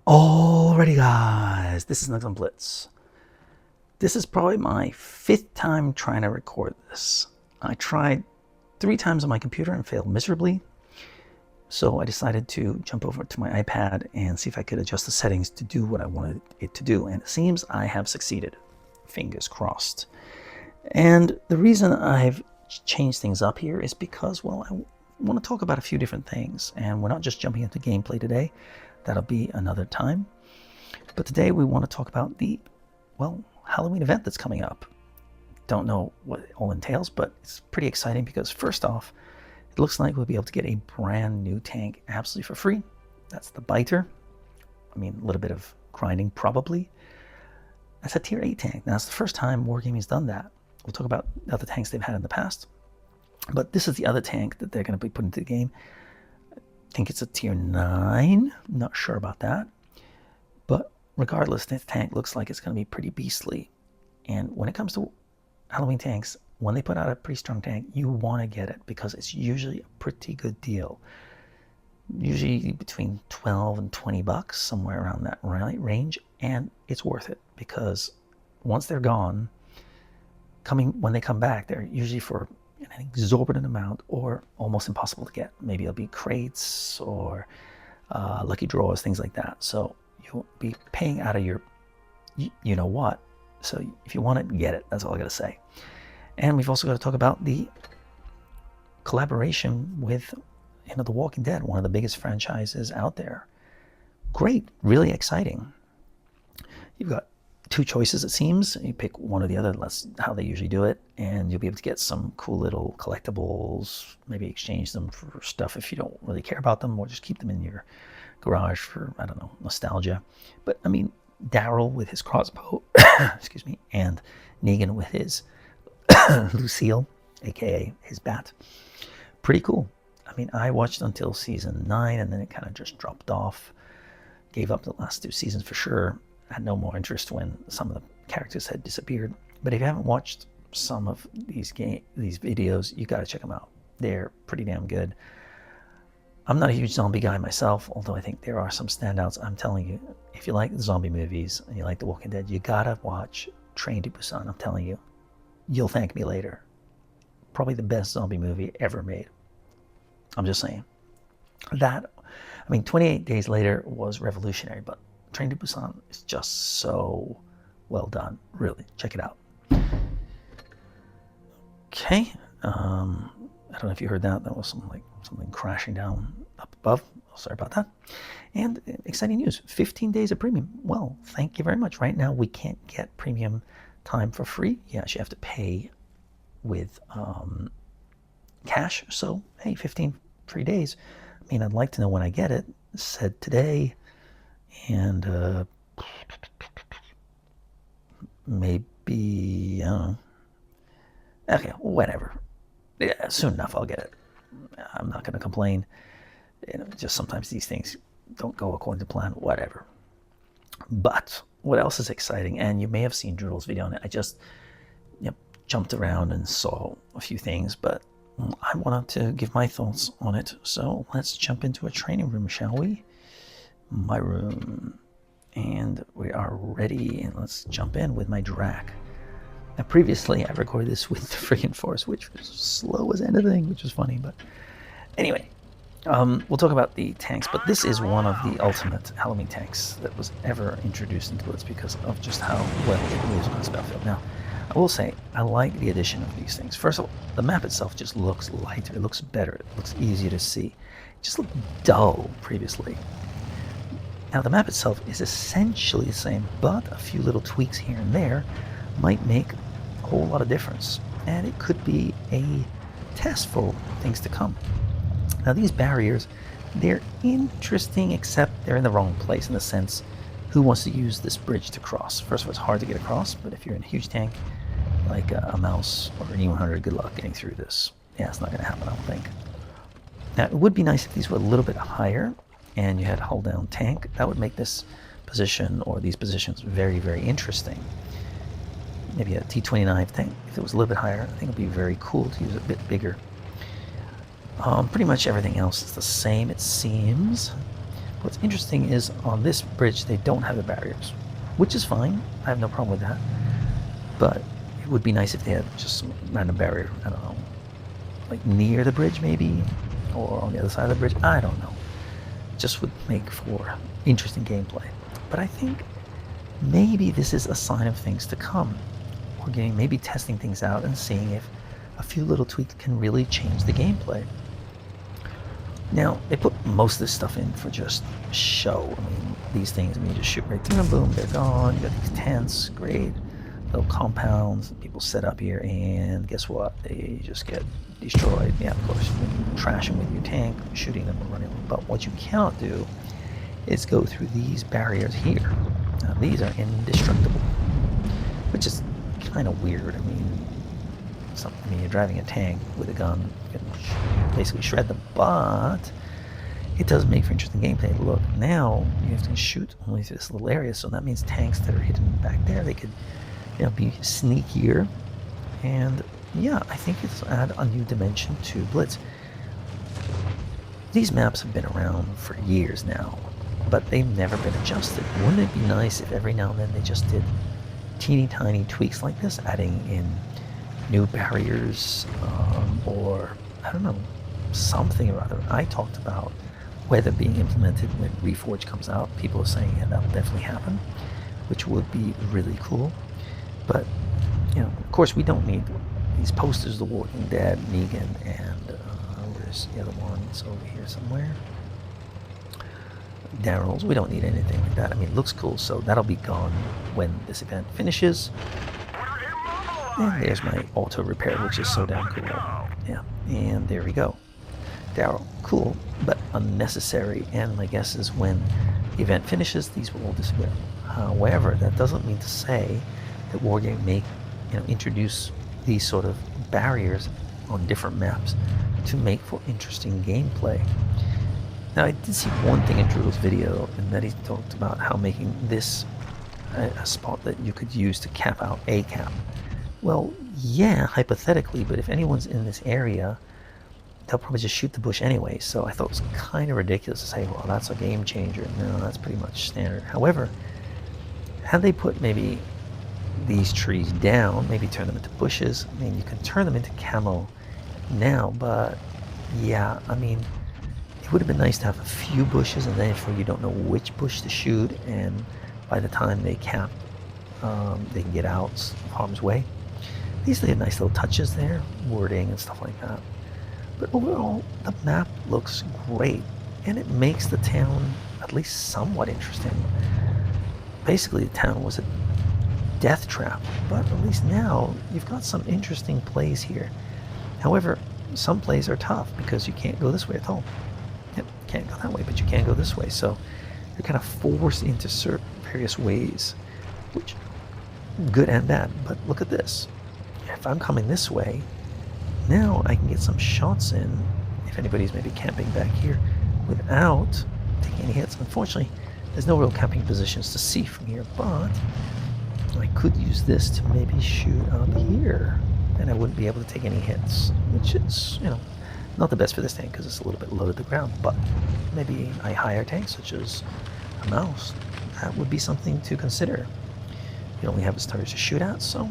Alrighty guys, this is Snugsonblitz. This is probably my 5th time trying to record this. I tried 3 times on my computer and failed miserably. So I decided to jump over to my iPad and see if I could adjust the settings to do what I wanted it to do. And it seems I have succeeded. Fingers crossed. And the reason I've changed things up here is because, well, I want to talk about a few different things. And we're not just jumping into gameplay today. That'll be another time. But today we want to talk about the, well, Halloween event that's coming up. Don't know what it all entails, but it's pretty exciting because first off, it looks like we'll be able to get a brand new tank absolutely for free. That's the Biter. I mean, a little bit of grinding probably. That's a tier 8 tank. Now, it's the first time Wargaming's done that. We'll talk about the other tanks they've had in the past. But this is the other tank that they're going to be putting into the game. I think it's a tier 9. Not sure about that. But regardless, this tank looks like it's going to be pretty beastly. And when it comes to Halloween tanks, when they put out a pretty strong tank, you want to get it because it's usually a pretty good deal. Usually between 12 and 20 bucks, somewhere around that range. And it's worth it because once they're gone, when they come back, they're usually for an exorbitant amount or almost impossible to get. Maybe it'll be crates or lucky draws, things like that. So you'll be paying out of your you know what. So if you want it, get it. That's all I gotta say. And we've also got to talk about the collaboration with The Walking Dead, one of the biggest franchises out there. Great, really exciting. You've got 2 choices, it seems. You pick one or the other. That's how they usually do it. And you'll be able to get some cool little collectibles, maybe exchange them for stuff if you don't really care about them, or just keep them in your garage for, I don't know, nostalgia. But, I mean, Daryl with his crossbow, excuse me, and Negan with his Lucille, a.k.a. his bat. Pretty cool. I mean, I watched until season 9, and then it kind of just dropped off. Gave up the last 2 seasons for sure. Had no more interest when some of the characters had disappeared. But if you haven't watched some of these videos, you got to check them out. They're pretty damn good. I'm not a huge zombie guy myself, although I think there are some standouts. I'm telling you, if you like the zombie movies and you like The Walking Dead, you gotta watch Train to Busan. I'm telling you, you'll thank me later. Probably the best zombie movie ever made. I'm just saying. I mean, 28 Days Later was revolutionary, but Train to Busan is just so well done. Really, check it out. Okay, I don't know if you heard that. That was something crashing down up above. Oh, sorry about that. And exciting news, 15 days of premium. Well, thank you very much. Right now, we can't get premium time for free. Yes, you have to pay with cash. So, hey, 15 free days. I mean, I'd like to know when I get it. It said today. And maybe, I don't know. Okay, whatever. Yeah, soon enough I'll get it. I'm not going to complain. Just sometimes these things don't go according to plan, whatever. But what else is exciting? And you may have seen Drool's video on it. I just jumped around and saw a few things, but I wanted to give my thoughts on it. So let's jump into a training room, shall we? My room. And we are ready, and let's jump in with my Drac. Now, previously, I recorded this with the friggin' Force, which was slow as anything, which was funny, but anyway, we'll talk about the tanks, but this is one of the ultimate Halloween tanks that was ever introduced into Blitz because of just how well it moves on the battlefield. Now, I will say, I like the addition of these things. First of all, the map itself just looks lighter, it looks better, it looks easier to see. It just looked dull previously. Now, the map itself is essentially the same, but a few little tweaks here and there might make a whole lot of difference. And it could be a test for things to come. Now, these barriers, they're interesting, except they're in the wrong place in the sense, who wants to use this bridge to cross? First of all, it's hard to get across, but if you're in a huge tank, like a Mouse or an E100, good luck getting through this. Yeah, it's not going to happen, I don't think. Now, it would be nice if these were a little bit higher, and you had a hull down tank. That would make this position or these positions very, very interesting. Maybe a T-29 tank, if it was a little bit higher, I think it would be very cool to use a bit bigger. Pretty much everything else is the same, it seems. What's interesting is on this bridge they don't have the barriers, which is fine. I have no problem with that. But it would be nice if they had just some random barrier, I don't know, like near the bridge maybe, or on the other side of the bridge, I don't know. Just would make for interesting gameplay. But I think maybe this is a sign of things to come. We're getting maybe testing things out and seeing if a few little tweaks can really change the gameplay. Now, they put most of this stuff in for just show. I mean, these things, I mean, you just shoot right through them, boom, they're gone. You got these tents, great little compounds that people set up here, and guess what? They just get destroyed. Yeah, of course, you trash them with your tank, shooting them or running them. But what you cannot do is go through these barriers here. Now, these are indestructible, which is kind of weird. I mean, you're driving a tank with a gun, you can basically shred them, but it does make for interesting gameplay. Look, now you have to shoot only through this little area, so that means tanks that are hidden back there, they could, be sneakier. And yeah, I think it's add a new dimension to Blitz. These maps have been around for years now, but they've never been adjusted. Wouldn't it be nice if every now and then they just did teeny tiny tweaks like this, adding in new barriers, or I don't know, something or other. I talked about weather being implemented when Reforge comes out. People are saying, yeah, that'll definitely happen, which would be really cool. But of course, we don't need these posters, The Walking Dead, Negan, and where's the other one? It's over here somewhere. Daryl's. We don't need anything like that. I mean, it looks cool, so that'll be gone when this event finishes. And there's my auto repair, which is so damn cool. Yeah, and there we go. Daryl, cool, but unnecessary. And my guess is when the event finishes, these will all disappear. However, that doesn't mean to say that Wargame may, introduce these sort of barriers on different maps to make for interesting gameplay. Now, I did see one thing in Drew's video, and that he talked about how making this a spot that you could use to cap out a cap. Well, yeah, hypothetically, but if anyone's in this area, they'll probably just shoot the bush anyway. So I thought it was kind of ridiculous to say, well, that's a game changer. No, that's pretty much standard. However, had they put maybe these trees down, maybe turn them into bushes, I mean, you can turn them into camo now, but yeah, I mean, it would have been nice to have a few bushes, and then if you don't know which bush to shoot, and by the time they cap, they can get out of harm's way. These are nice little touches there, wording and stuff like that. But overall, the map looks great, and it makes the town at least somewhat interesting. Basically, the town was a death trap, but at least now you've got some interesting plays here. However, some plays are tough because you can't go this way at all. Yep, can't go that way, but you can go this way. So you're kind of forced into certain various ways, which good and bad. But look at this. If I'm coming this way, now I can get some shots in, if anybody's maybe camping back here, without taking any hits. Unfortunately, there's no real camping positions to see from here, but I could use this to maybe shoot up here, and I wouldn't be able to take any hits, which is, not the best for this tank because it's a little bit low to the ground, but maybe a higher tank, such as a mouse, that would be something to consider. You only have its targets to shoot at, so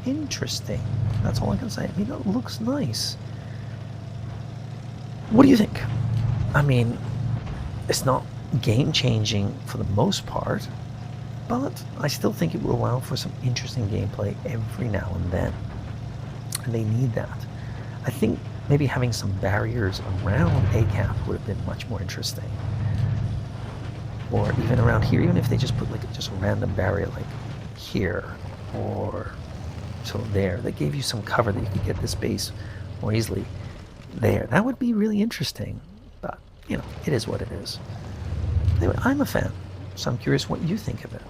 interesting. That's all I can say. I mean, it looks nice. What do you think? I mean, it's not game-changing for the most part, but I still think it will allow for some interesting gameplay every now and then. And they need that. I think maybe having some barriers around ACAP would have been much more interesting. Or even around here, even if they just put just a random barrier like here or so there, that gave you some cover that you could get this base more easily there. That would be really interesting, but it is what it is. Anyway, I'm a fan, so I'm curious what you think of it.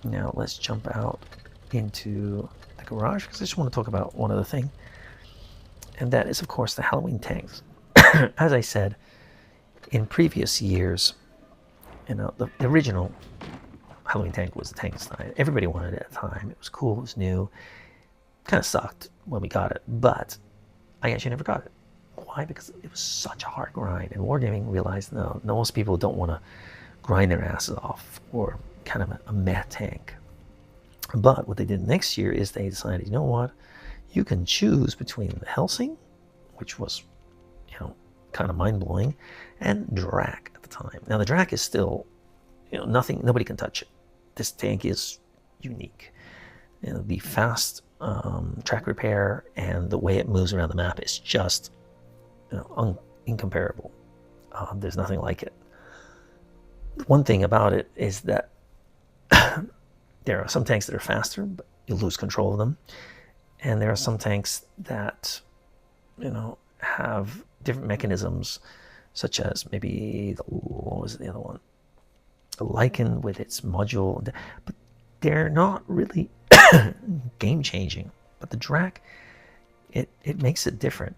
Now let's jump out into the garage because I just want to talk about one other thing, and that is, of course, the Halloween tanks. As I said, in previous years, the original Halloween tank was the Tankenstein. Everybody wanted it at the time. It was cool, it was new. Kind of sucked when we got it, but I actually never got it. Why? Because it was such a hard grind, and Wargaming realized no, most people don't want to grind their asses off for kind of a meh tank. But what they did next year is they decided, you know what, you can choose between the Helsing, which was, you know, kind of mind-blowing, and Drak at the time. Now the Drak is still, you know, nobody can touch it. This tank is unique. You know, the fast track repair and the way it moves around the map is just, you know, incomparable. There's nothing like it. One thing about it is that there are some tanks that are faster, but you lose control of them. And there are some tanks that, you know, have different mechanisms, such as maybe what was the other one? The Lycan with its module, but they're not really game-changing. But the Drak, it makes it different.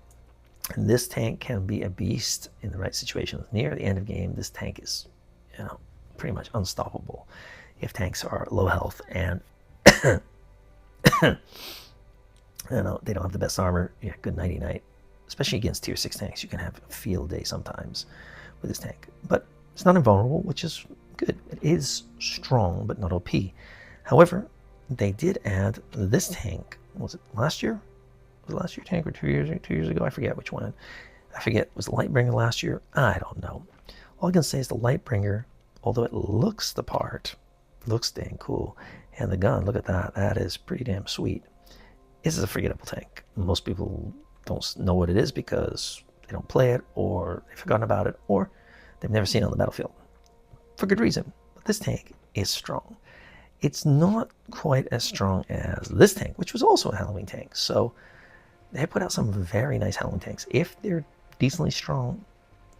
And this tank can be a beast in the right situations. Near the end of game, this tank is, you know, pretty much unstoppable if tanks are low health and you know, they don't have the best armor. Yeah, good nighty night. Especially against tier 6 tanks, you can have a field day sometimes with this tank. But it's not invulnerable, which is good. It is strong, but not OP. However, they did add this tank. Was it last year? Was it last year tank or 2 years ago? I forget which one. I forget. Was the Lightbringer last year? I don't know. All I can say is the Lightbringer, although it looks the part, looks dang cool. And the gun, look at that. That is pretty damn sweet. This is a forgettable tank. Most people don't know what it is because they don't play it, or they've forgotten about it, or they've never seen it on the battlefield. For good reason. But this tank is strong. It's not quite as strong as this tank, which was also a Halloween tank. So they put out some very nice Halloween tanks. If they're decently strong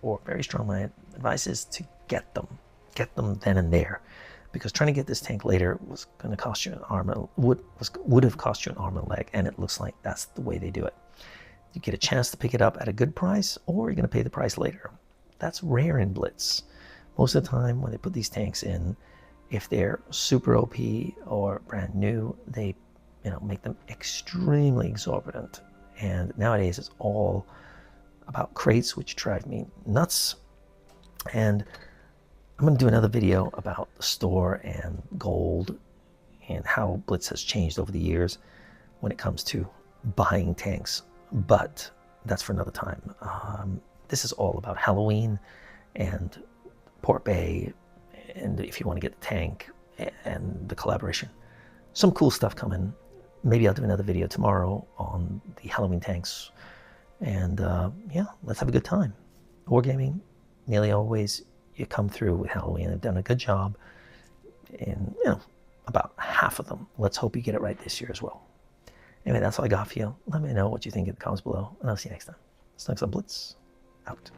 or very strong, my advice is to get them. Get them then and there. Because trying to get this tank later was going to cost you an arm, would have cost you an arm and a leg, and it looks like that's the way they do it. You get a chance to pick it up at a good price, or you're going to pay the price later. That's rare in Blitz. Most of the time when they put these tanks in, if they're super OP or brand new, they, you know, make them extremely exorbitant. And nowadays it's all about crates, which drive me nuts. And I'm going to do another video about the store and gold and how Blitz has changed over the years when it comes to buying tanks. But that's for another time. This is all about Halloween and Port Bay, and if you want to get the tank and the collaboration. Some cool stuff coming. Maybe I'll do another video tomorrow on the Halloween tanks. And yeah, let's have a good time. Wargaming, nearly always, you come through with Halloween. They've done a good job in, you know, about half of them. Let's hope you get it right this year as well. Anyway, that's all I got for you. Let me know what you think in the comments below, and I'll see you next time. Snugsonblitz, out.